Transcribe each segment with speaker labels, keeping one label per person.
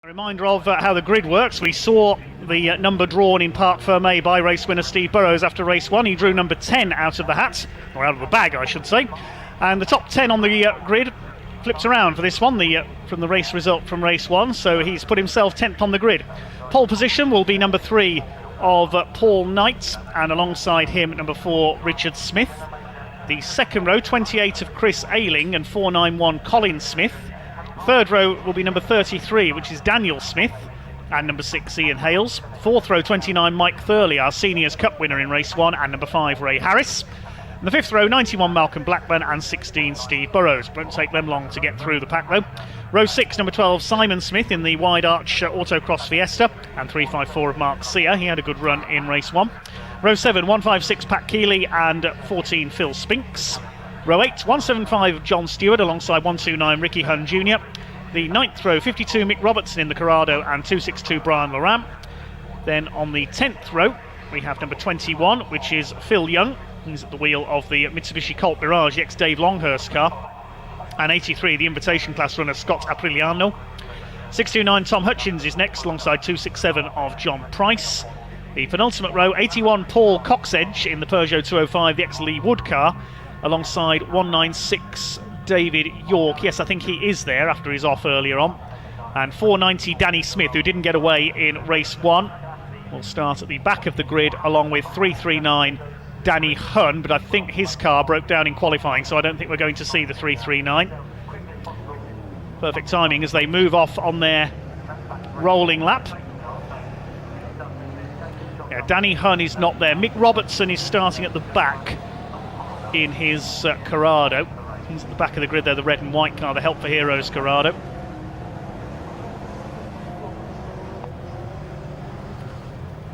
Speaker 1: A reminder of how the grid works. We saw the number drawn in Parc Fermé by race winner Steve Burrows after race 1. He drew number 10 out of the hat, or out of the bag I should say. And the top 10 on the grid flipped around for this one, from the race result from race 1, so he's put himself 10th on the grid. Pole position will be number 3 of Paul Knight, and alongside him number 4 Richard Smith. The second row, 28 of Chris Ayling and 491 Colin Smith. Third row will be number 33, which is Daniel Smith, and number 6 Ian Hales. Fourth row, 29 Mike Thurley, our Seniors Cup winner in race 1, and number 5 Ray Harris. And the fifth row, 91 Malcolm Blackburn and 16 Steve Burrows. Won't take them long to get through the pack though. Row 6, number 12 Simon Smith in the Wide Arch Autocross Fiesta, and 354 of Mark Sear. He had a good run in race 1. Row 7, 156 Pat Keeley and 14 Phil Spinks. Row 8, 175 John Stewart alongside 129 Ricky Hunn Jr. The ninth row, 52 Mick Robertson in the Corrado and 262 Brian Laurent. Then on the 10th row, we have number 21, which is Phil Young. He's at the wheel of the Mitsubishi Colt Mirage, the ex-Dave Longhurst car. And 83, the invitation class runner Scott Apriliano. 629 Tom Hutchins is next alongside 267 of John Price. The penultimate row, 81 Paul Coxedge in the Peugeot 205, the ex-Lee Wood car, alongside 196 David York. Yes, I think he is there after he's off earlier on. And 490 Danny Smith, who didn't get away in race 1, will start at the back of the grid along with 339 Danny Hunn, but I think his car broke down in qualifying, so I don't think we're going to see the 339. Perfect timing as they move off on their rolling lap. Yeah, Danny Hunn is not there. Mick Robertson is starting at the back in his Corrado. He's at the back of the grid there, the red and white car, the Help for Heroes Corrado.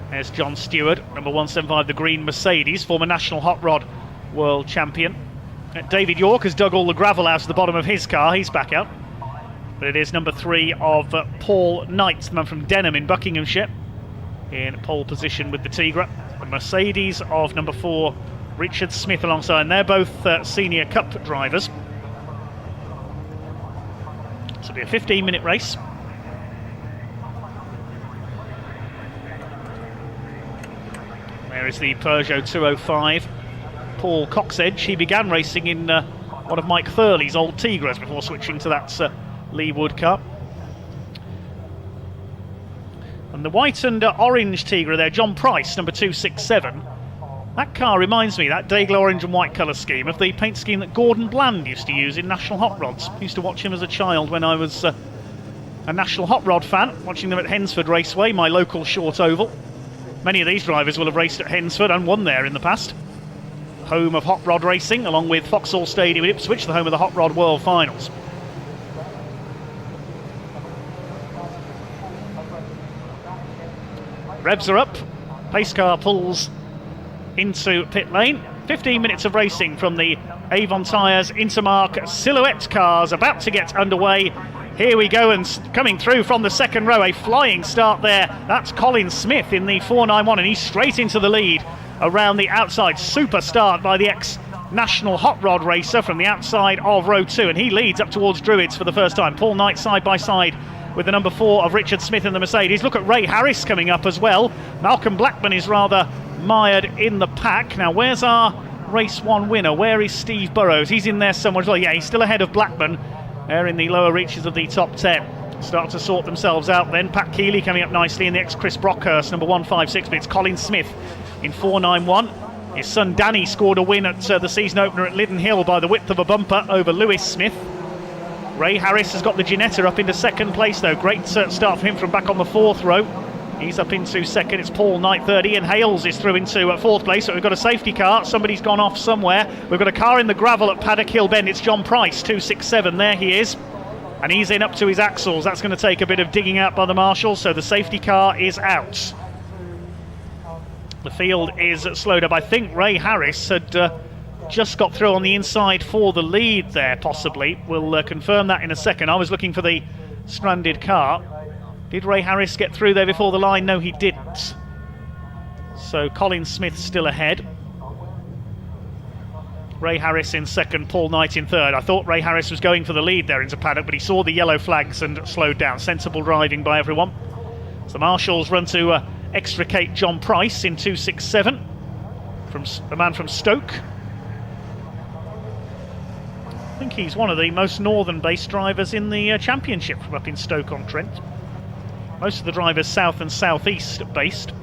Speaker 1: There's John Stewart, number 175, the green Mercedes, former National Hot Rod World Champion. David York has dug all the gravel out of the bottom of his car, he's back out. But it is number 3 of Paul Knight, the man from Denham in Buckinghamshire, in pole position with the Tigra. The Mercedes of number 4, Richard Smith alongside, and they're both senior cup drivers. This will be a 15-minute race. There is the Peugeot 205, Paul Coxedge. He began racing in one of Mike Thurley's old Tigras before switching to that Lee Wood car. And the white and orange Tigra there, John Price, number 267. That car reminds me, that Dayglow orange and white colour scheme, of the paint scheme that Gordon Bland used to use in National Hot Rods. I used to watch him as a child when I was a National Hot Rod fan, watching them at Hensford Raceway, my local short oval. Many of these drivers will have raced at Hensford and won there in the past. Home of hot rod racing, along with Vauxhall Stadium in Ipswich, the home of the Hot Rod World Finals. Revs are up, pace car pulls into pit lane. 15 minutes of racing from the Avon Tyres Intermarque Silhouette cars about to get underway. Here we go, and coming through from the second row, a flying start there. That's Colin Smith in the 491, and he's straight into the lead around the outside. Super start by the ex-National Hot Rod racer from the outside of row 2, and he leads up towards Druids for the first time. Paul Knight side by side with the number 4 of Richard Smith in the Mercedes. Look at Ray Harris coming up as well. Malcolm Blackburn is rather mired in the pack. Now, where's our race 1 winner? Where is Steve Burrows? He's in there somewhere as well. Yeah, he's still ahead of Blackburn. They're in the lower reaches of the top 10. Start to sort themselves out then. Pat Keeley coming up nicely in the ex-Chris Brockhurst, number 156, but it's Colin Smith in 491. His son Danny scored a win at the season opener at Liddon Hill by the width of a bumper over Lewis Smith. Ray Harris has got the Ginetta up into second place though. Great start for him from back on the 4th row. He's up into second. It's Paul Knight third. Ian Hales is through into 4th place. So we've got a safety car. Somebody's gone off somewhere. We've got a car in the gravel at Paddock Hill Bend. It's John Price, 267. There he is. And he's in up to his axles. That's going to take a bit of digging out by the marshals. So the safety car is out. The field is slowed up. I think Ray Harris had just got through on the inside for the lead there, possibly. We'll confirm that in a second. I was looking for the stranded car. Did Ray Harris get through there before the line? No, he didn't. So Colin Smith still ahead. Ray Harris in second, Paul Knight in third. I thought Ray Harris was going for the lead there into paddock, but he saw the yellow flags and slowed down. Sensible driving by everyone. So the marshals run to extricate John Price in 2.67 from the man from Stoke. I think he's one of the most northern-based drivers in the championship from up in Stoke-on-Trent. Most of the drivers south and southeast based.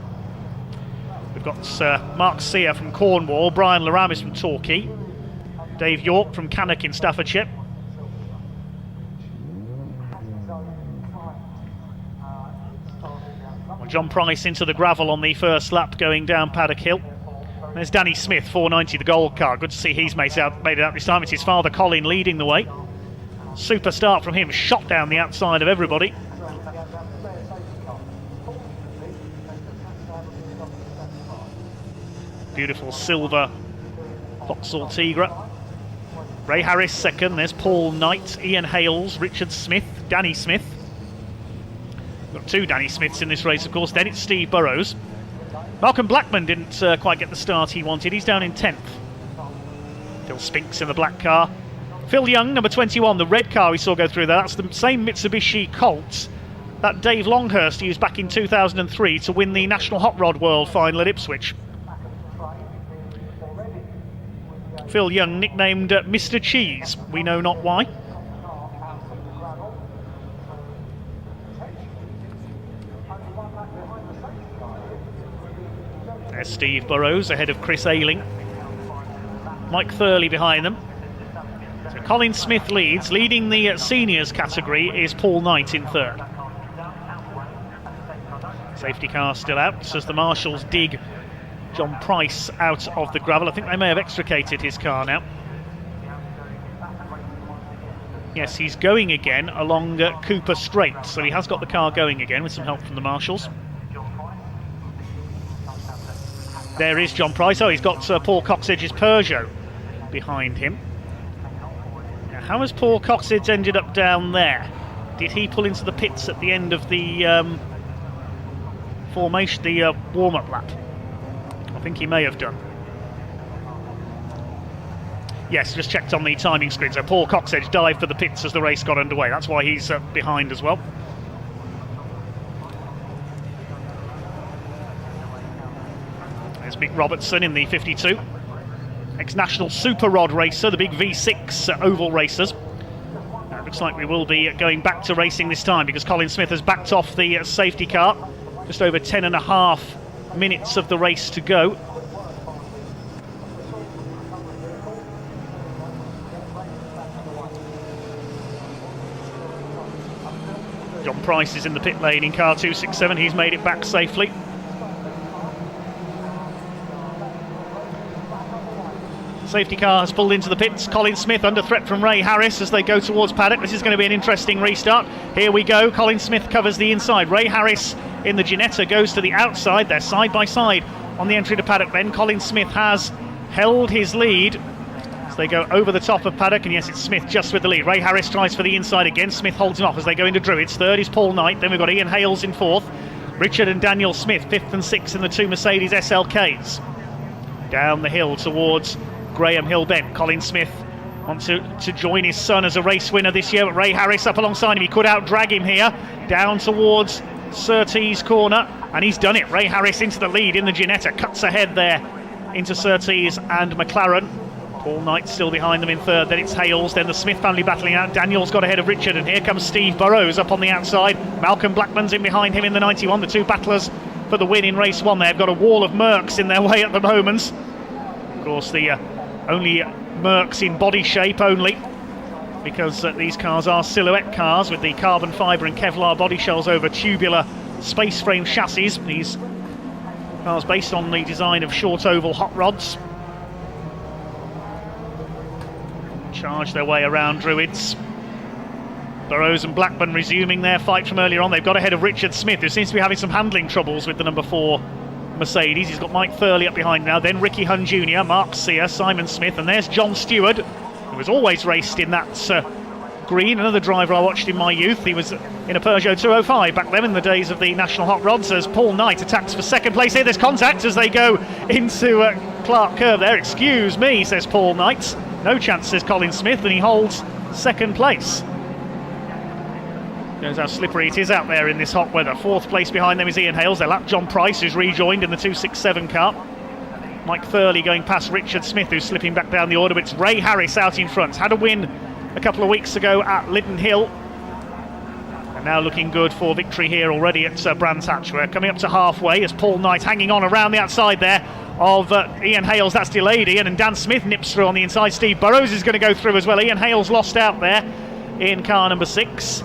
Speaker 1: We've got Mark Sear from Cornwall, Brian Laramis from Torquay, Dave York from Cannock in Staffordshire. Well, John Price into the gravel on the first lap going down Paddock Hill. There's Danny Smith, 490, the gold car. Good to see he's made it out this time. It's his father Colin leading the way. Super start from him, shot down the outside of everybody. Beautiful silver Vauxhall Tigra. Ray Harris second, there's Paul Knight, Ian Hales, Richard Smith, Danny Smith. Got two Danny Smiths in this race, of course. Then it's Steve Burrows. Malcolm Blackman didn't quite get the start he wanted. He's down in 10th. Phil Spinks in the black car. Phil Young, number 21, the red car we saw go through there. That's the same Mitsubishi Colt that Dave Longhurst used back in 2003 to win the National Hot Rod World final at Ipswich. Phil Young, nicknamed Mr. Cheese. We know not why. There's Steve Burrows ahead of Chris Ayling. Mike Thurley behind them. So Colin Smith leads. Leading the seniors category is Paul Knight in third. Safety car still out as the marshals dig John Price out of the gravel. I think they may have extricated his car now. Yes, he's going again along Cooper Straight, so he has got the car going again with some help from the marshals. There is John Price. Oh, he's got Paul Coxedge's Peugeot behind him. Now, how has Paul Coxedge ended up down there? Did he pull into the pits at the end of the formation, the warm-up lap? I think he may have done. Yes, just checked on the timing screen. So Paul Coxedge dived for the pits as the race got underway. That's why he's behind as well. There's Mick Robertson in the 52. Ex-National Super Rod racer, the big V6 oval racers. Now, it looks like we will be going back to racing this time because Colin Smith has backed off the safety car. Just over 10.5 minutes of the race to go. John Price is in the pit lane in car 267. He's made it back safely. Safety car has pulled into the pits. Colin Smith under threat from Ray Harris as they go towards paddock. This is going to be an interesting restart. Here we go. Colin Smith covers the inside. Ray Harris in the Ginetta goes to the outside. They're side by side on the entry to paddock then. Colin Smith has held his lead as they go over the top of paddock, and yes, it's Smith just with the lead. Ray Harris tries for the inside again. Smith holds him off as they go into Druids. Third is Paul Knight. Then we've got Ian Hales in fourth. Richard and Daniel Smith fifth and sixth in the two Mercedes SLKs. Down the hill towards Graham Hill Bend. Colin Smith wants to join his son as a race winner this year, but Ray Harris up alongside him. He could out-drag him here. Down towards Surtees corner, and he's done it. Ray Harris into the lead in the Ginetta, cuts ahead there into Surtees and McLaren. Paul Knight still behind them in third. Then it's Hales, then the Smith family battling out. Daniel's got ahead of Richard, and here comes Steve Burrows up on the outside. Malcolm Blackman's in behind him in the 91. The two battlers for the win in race one. They've got a wall of Mercs in their way at the moment. Of course, the only Mercs in body shape only, because these cars are silhouette cars with the carbon fibre and Kevlar body shells over tubular space frame chassis. These cars based on the design of short oval hot rods. Charge their way around Druids. Burrows and Blackman resuming their fight from earlier on. They've got ahead of Richard Smith, who seems to be having some handling troubles with the number 4 Mercedes. He's got Mike Thurley up behind now, then Ricky Hunn Jr., Mark Sear, Simon Smith, and there's John Stewart, who has always raced in that Green, another driver I watched in my youth. He was in a Peugeot 205 back then in the days of the National Hot Rods, as Paul Knight attacks for second place here. There's contact as they go into Clark Curve there. Excuse me, says Paul Knight. No chance, says Colin Smith, and he holds second place. Knows how slippery it is out there in this hot weather. Fourth place behind them is Ian Hales. They lap John Price, who's rejoined in the 267 car. Mike Thurley going past Richard Smith, who's slipping back down the order, but it's Ray Harris out in front. Had a win a couple of weeks ago at Liddon Hill, and now looking good for victory here already at Brands Hatch. We're coming up to halfway as Paul Knight hanging on around the outside there of Ian Hales. That's delayed Ian, and Dan Smith nips through on the inside. Steve Burrows is going to go through as well. Ian Hales lost out there in car number 6.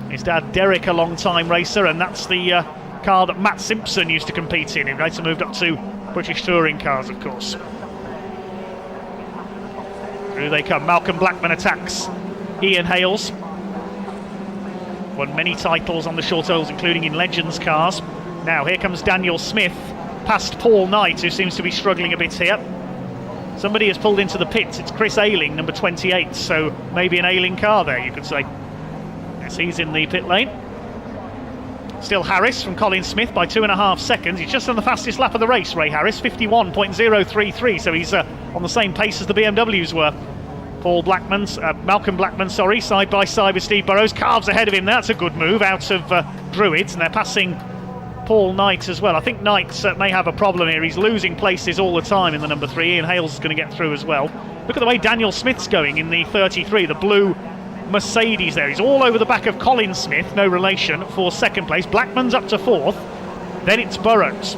Speaker 1: His dad Derek, a long-time racer, and that's the car that Matt Simpson used to compete in. He later moved up to British touring cars, of course. Through they come. Malcolm Blackman attacks Ian Hales. Won many titles on the short ovals, including in Legends cars. Now here comes Daniel Smith past Paul Knight, who seems to be struggling a bit here. Somebody has pulled into the pits. It's Chris Ayling, number 28, so maybe an Ayling car there, you could say. Yes, he's in the pit lane. Still Harris from Colin Smith by 2.5 seconds. He's just on the fastest lap of the race, Ray Harris, 51.033, so he's on the same pace as the BMWs were. Malcolm Blackman, side by side with Steve Burrows, carves ahead of him. That's a good move out of Druids, and they're passing Paul Knight as well. I think Knight may have a problem here. He's losing places all the time in the number 3. Ian Hales is going to get through as well. Look at the way Daniel Smith's going in the 33, the blue Mercedes there. He's all over the back of Colin Smith, no relation, for second place. Blackman's up to 4th, then it's Burrows.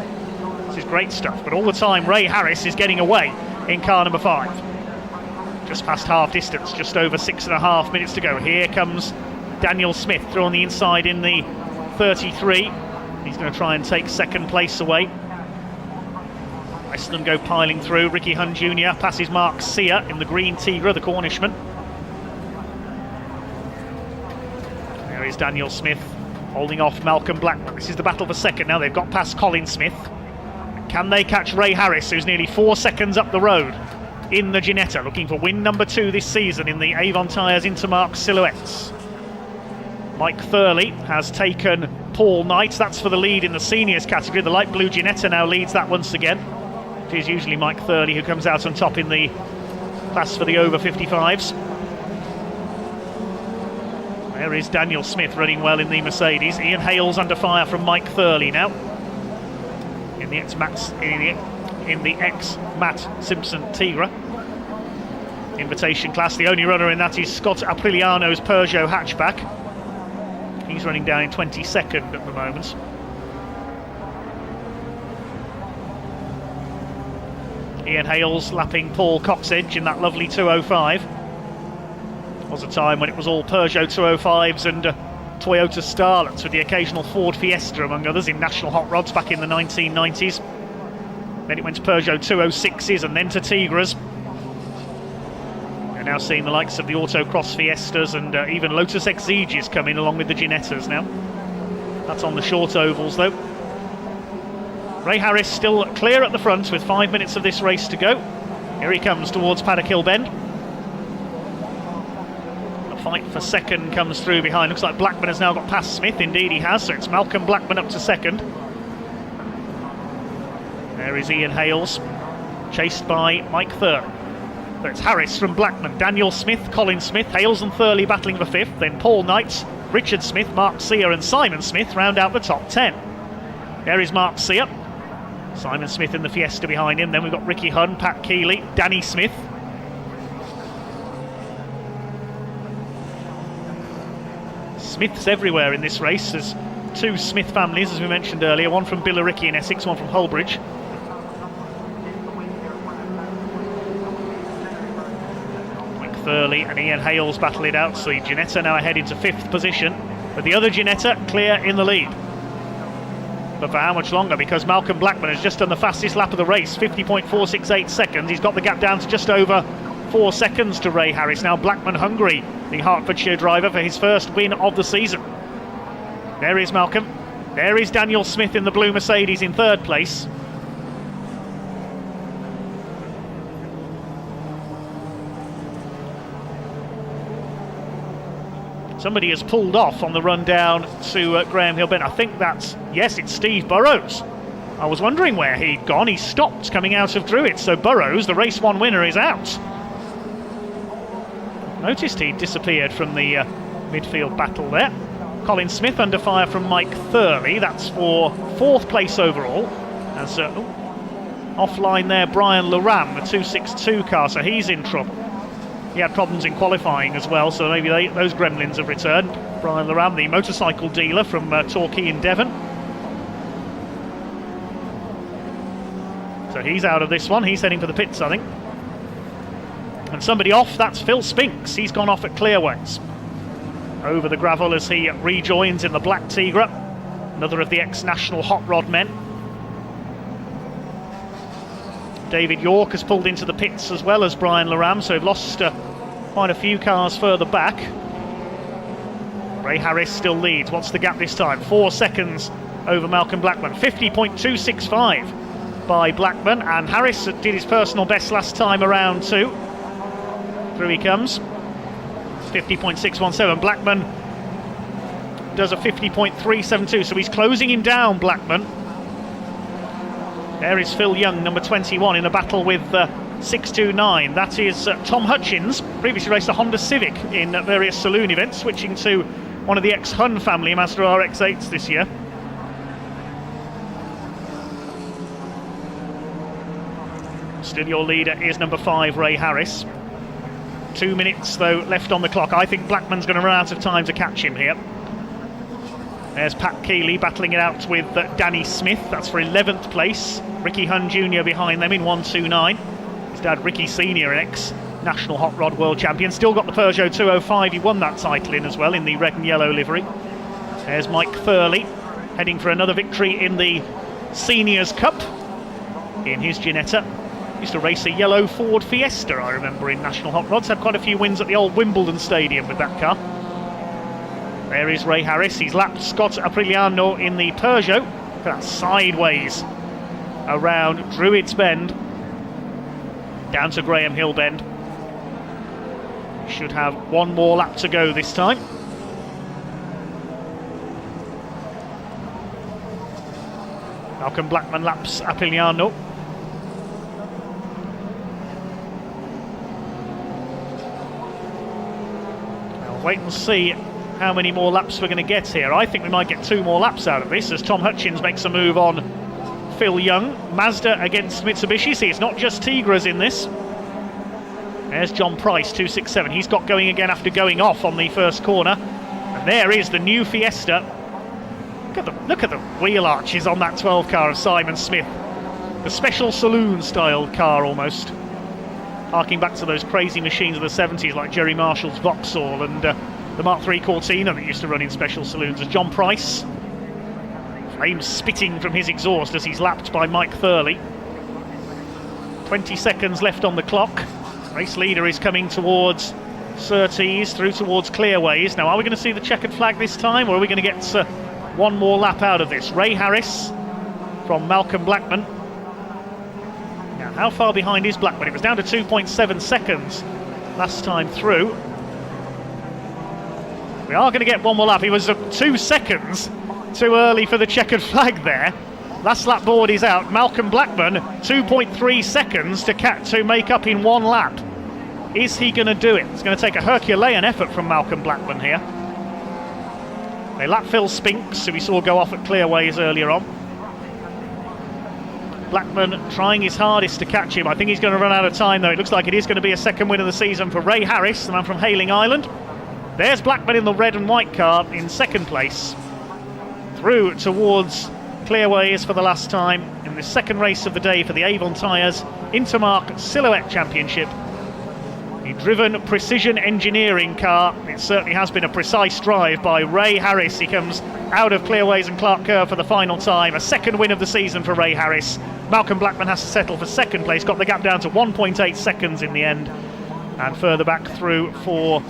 Speaker 1: This is great stuff, but all the time Ray Harris is getting away in car number 5. Just past half distance, just over 6.5 minutes to go. Here comes Daniel Smith through on the inside in the 33. He's going to try and take second place away. The rest of them go piling through. Ricky Hunn Jr. passes Mark Sear in the green Tigra, the Cornishman. There is Daniel Smith holding off Malcolm Blackman. This is the battle for second now. They've got past Colin Smith. Can they catch Ray Harris, who's nearly 4 seconds up the road in the Ginetta, looking for win number 2 this season in the Avon Tyres Intermarque Silhouettes? Mike Thurley has taken Paul Knight. That's for the lead in the seniors category. The light blue Ginetta now leads that once again. It is usually Mike Thurley who comes out on top in the class for the over 55s. There is Daniel Smith running well in the Mercedes. Ian Hales under fire from Mike Thurley now in the ex-Matt Simpson Tigra invitation class. The only runner in that is Scott Apriliano's Peugeot hatchback. He's running down in 22nd at the moment. Ian Hales lapping Paul Coxedge in that lovely 205. Was a time when it was all Peugeot 205s and Toyota Starlets, with the occasional Ford Fiesta among others in national hot rods back in the 1990s. Then it went to Peugeot 206s and then to Tigras. We're now seeing the likes of the Autocross Fiestas and even Lotus Exiges come in along with the Ginettas now. That's on the short ovals though. Ray Harris still clear at the front with 5 minutes of this race to go. Here he comes towards Paddock Hill Bend. Fight for second comes through behind. Looks like Blackman has now got past Smith. Indeed he has, so it's Malcolm Blackman up to second. There is Ian Hales, chased by Mike Thurley. So it's Harris from Blackman, Daniel Smith, Colin Smith, Hales and Thurley battling for 5th, then Paul Knight, Richard Smith, Mark Sear and Simon Smith round out the top 10. There is Mark Sear, Simon Smith in the Fiesta behind him. Then we've got Ricky Hunn, Pat Keeley, Danny Smith. Smiths everywhere in this race. There's 2 Smith families, as we mentioned earlier, one from Billericay in Essex, one from Holbridge. Mike Thurley and Ian Hales battle it out, so the Ginetta now ahead into 5th position, but the other Ginetta clear in the lead. But for how much longer? Because Malcolm Blackman has just done the fastest lap of the race, 50.468 seconds. He's got the gap down to just over 4 seconds to Ray Harris. Now Blackman hungry, the Hertfordshire driver, for his first win of the season. There is Malcolm. There is Daniel Smith in the blue Mercedes in 3rd place. Somebody has pulled off on the run down to Graham Hill Bend. I think that's, yes, it's Steve Burrows. I was wondering where he'd gone. He stopped coming out of Druitt, so Burrows, the race 1 winner, is out. Noticed he disappeared from the midfield battle there. Colin Smith under fire from Mike Thurley. That's for 4th place overall. As offline there, Brian Laram, the 262 car, so he's in trouble. He had problems in qualifying as well, so maybe those gremlins have returned. Brian Laram, the motorcycle dealer from Torquay in Devon. So he's out of this one. He's heading for the pits, I think. And somebody off, that's Phil Spinks. He's gone off at Clearways. Over the gravel as he rejoins in the Black Tigra. Another of the ex-national hot rod men. David York has pulled into the pits as well as Brian Laram, so they've lost quite a few cars further back. Ray Harris still leads. What's the gap this time? 4 seconds over Malcolm Blackman. 50.265 by Blackman, and Harris did his personal best last time around too. Through he comes. 50.617. Blackman does a 50.372, so he's closing him down, Blackman. There is Phil Young, number 21, in a battle with 629. That is Tom Hutchins, previously raced a Honda Civic in various saloon events, switching to one of the ex-Hun family Mazda RX-8s this year. Still your leader is number 5, Ray Harris. 2 minutes, though, left on the clock. I think Blackman's going to run out of time to catch him here. There's Pat Keeley battling it out with Danny Smith. That's for 11th place. Ricky Hunn Jr. behind them in 129. His dad, Ricky Sr., an ex-national hot rod world champion. Still got the Peugeot 205. He won that title in as well in the red and yellow livery. There's Mike Thurley heading for another victory in the Seniors Cup in his Ginetta. Used to race a yellow Ford Fiesta, I remember, in National Hot Rods. Had quite a few wins at the old Wimbledon Stadium with that car. There is Ray Harris. He's lapped Scott Apriliano in the Peugeot. Look at that, sideways around Druids Bend down to Graham Hill Bend. Should have one more lap to go this time. Malcolm Blackman laps Apriliano. Wait and see how many more laps we're going to get here. I think we might get 2 more laps out of this as Tom Hutchins makes a move on Phil Young. Mazda against Mitsubishi. See, it's not just Tigras in this. There's John Price, 267. He's got going again after going off on the first corner. And there is the new Fiesta. Look at the wheel arches on that 12 car of Simon Smith. The special saloon style car almost. Harking back to those crazy machines of the 70s like Jerry Marshall's Vauxhall and the Mark III Cortina that used to run in special saloons. As John Price, flames spitting from his exhaust as he's lapped by Mike Thurley. 20 seconds left on the clock. Race leader is coming towards Surtees, through towards Clearways. Now, are we going to see the checkered flag this time, or are we going to get one more lap out of this? Ray Harris from Malcolm Blackman. Now, how far behind is Blackman? It was down to 2.7 seconds last time through. We are going to get one more lap. He was 2 seconds too early for the checkered flag there. Last lap board is out. Malcolm Blackman, 2.3 seconds to make up in 1 lap. Is he going to do it? It's going to take a Herculean effort from Malcolm Blackman here. They lap Phil Spinks, who we saw go off at Clearways earlier on. Blackman trying his hardest to catch him. I think he's going to run out of time, though. It looks like it is going to be a second win of the season for Ray Harris, the man from Hayling Island. There's Blackman in the red and white car in second place. Through towards Clearways for the last time in the second race of the day for the Avon Tyres Intermarque Silhouette Championship. The driven precision engineering car. It certainly has been a precise drive by Ray Harris. He comes out of Clearways and Clark Kerr for the final time. A second win of the season for Ray Harris. Malcolm Blackman has to settle for second place. Got the gap down to 1.8 seconds in the end. And further back through for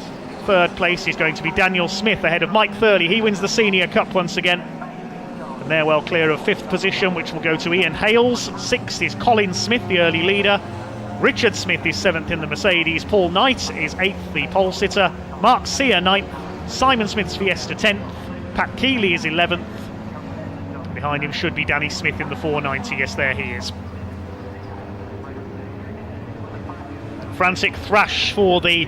Speaker 1: third place is going to be Daniel Smith ahead of Mike Thurley. He wins the Senior Cup once again. And they're well clear of fifth position, which will go to Ian Hales. Sixth is Colin Smith, the early leader. Richard Smith is seventh in the Mercedes. Paul Knight is eighth, the pole sitter. Mark Sear ninth. Simon Smith's Fiesta 10th. Pat Keeley is 11th. Behind him should be Danny Smith in the 490. Yes, there he is. Frantic thrash for the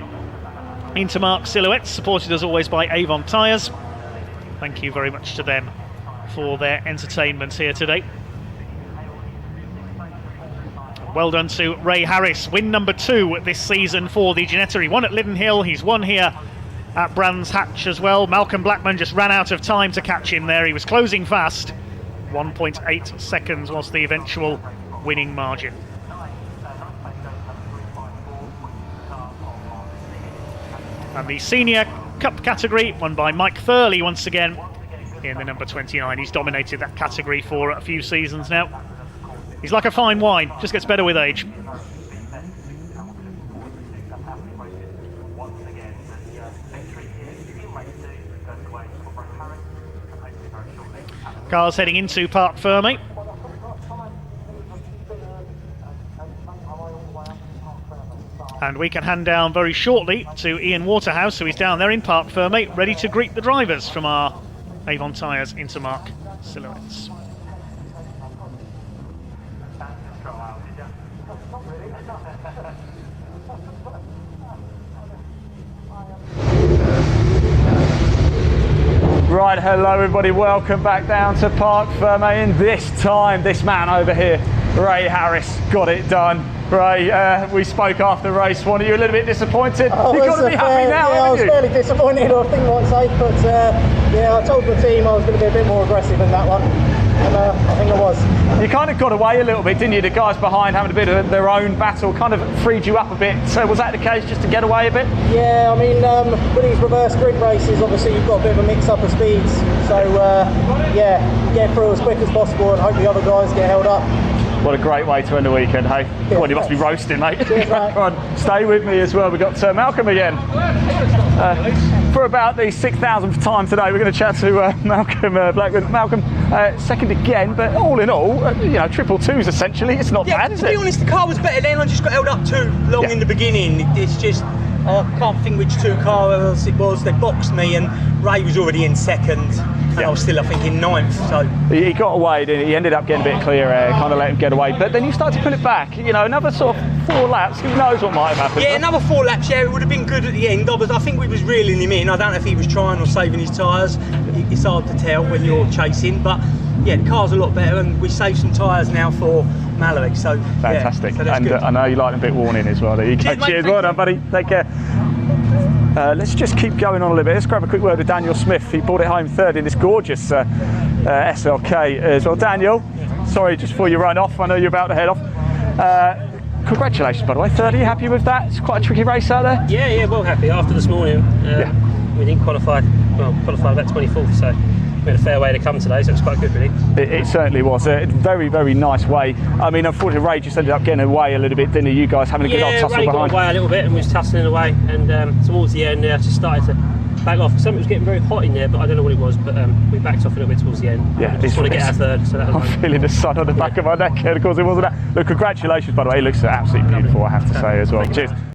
Speaker 1: Intermarque silhouettes, supported as always by Avon Tyres. Thank you very much to them for their entertainment here today. Well done to Ray Harris, win number 2 this season for the Ginetta. He won at Liddon Hill, he's won here at Brands Hatch as well. Malcolm Blackman just ran out of time to catch him there. He was closing fast. 1.8 seconds was the eventual winning margin. And the Senior Cup category won by Mike Thurley once again in the number 29. He's dominated that category for a few seasons now. He's like a fine wine, just gets better with age. Cars heading into Parc Fermé. And we can hand down very shortly to Ian Waterhouse, who is down there in Parc Fermé, ready to greet the drivers from our Avon Tyres Intermarque silhouettes.
Speaker 2: Right, hello everybody, welcome back down to Parc Fermé, and this time, this man over here, Ray Harris, got it done. Ray, we spoke after race 1, are you a little bit disappointed? You've got to be happy now,
Speaker 3: yeah, I was fairly disappointed, I think I might say, but yeah, I told the team I was going to be a bit more aggressive in that one, and I think I was.
Speaker 2: You kind of got away a little bit, didn't you? The guys behind having a bit of their own battle kind of freed you up a bit, so was that the case, just to get away a bit?
Speaker 3: Yeah, I mean, with these reverse grid races, obviously you've got a bit of a mix-up of speeds, so yeah, get through as quick as possible and hope the other guys get held up.
Speaker 2: What a great way to end the weekend, hey?
Speaker 3: Yeah,
Speaker 2: God, you must be roasting, mate.
Speaker 3: Cheers, mate.
Speaker 2: Come on, stay with me as well. We've got Malcolm again. For about the 6,000th time today, we're going to chat to Malcolm Blackman. Malcolm, second again, but all in all, you know, triple twos essentially. It's not bad, is it?
Speaker 4: To be honest, the car was better then. I just got held up too long in the beginning. It's just, I can't think which two cars it was. They boxed me, and Ray was already in second. And I was still, I think, in 9th. So
Speaker 2: he got away, didn't he? He ended up getting a bit clear air, kind of let him get away. But then you start to pull it back. You know, another sort of 4 laps. Who knows what might have happened?
Speaker 4: yeah, another 4 laps. Yeah, it would have been good at the end. I think we was reeling him in. I don't know if he was trying or saving his tyres. It's hard to tell when you're chasing, but yeah, the car's a lot better, and we saved some tyres now for Mallory. So
Speaker 2: fantastic.
Speaker 4: Yeah, so that's
Speaker 2: and
Speaker 4: good.
Speaker 2: I know you like them a bit worn in as well. There you go. Cheers, well done, buddy. Take care. Let's just keep going on a little bit. Let's grab a quick word with Daniel Smith. He brought it home third in this gorgeous SLK as well. Daniel, sorry, just before you run off, I know you're about to head off. Congratulations, by the way. Third, are you happy with that? It's quite a tricky race out there.
Speaker 5: Yeah, well happy. After this morning, we didn't qualify. Well, qualified about 24th, so we had a fair way to come today, so it's quite good, really.
Speaker 2: It certainly was a very, very nice way. I mean, unfortunately, Ray just ended up getting away a little bit, didn't he? You guys having a good old tussle
Speaker 5: Ray
Speaker 2: behind.
Speaker 5: got away a little bit and was tussling away, and towards the end, I just started to back off. Something was getting very hot in there, but I don't know what it was. But we backed off a little bit towards the end.
Speaker 2: Yeah,
Speaker 5: just want to get our third. So that was
Speaker 2: I'm feeling the sun on the back of my neck, and of course it wasn't that. Look, congratulations, by the way. It looks absolutely beautiful, I have to say as well. Cheers.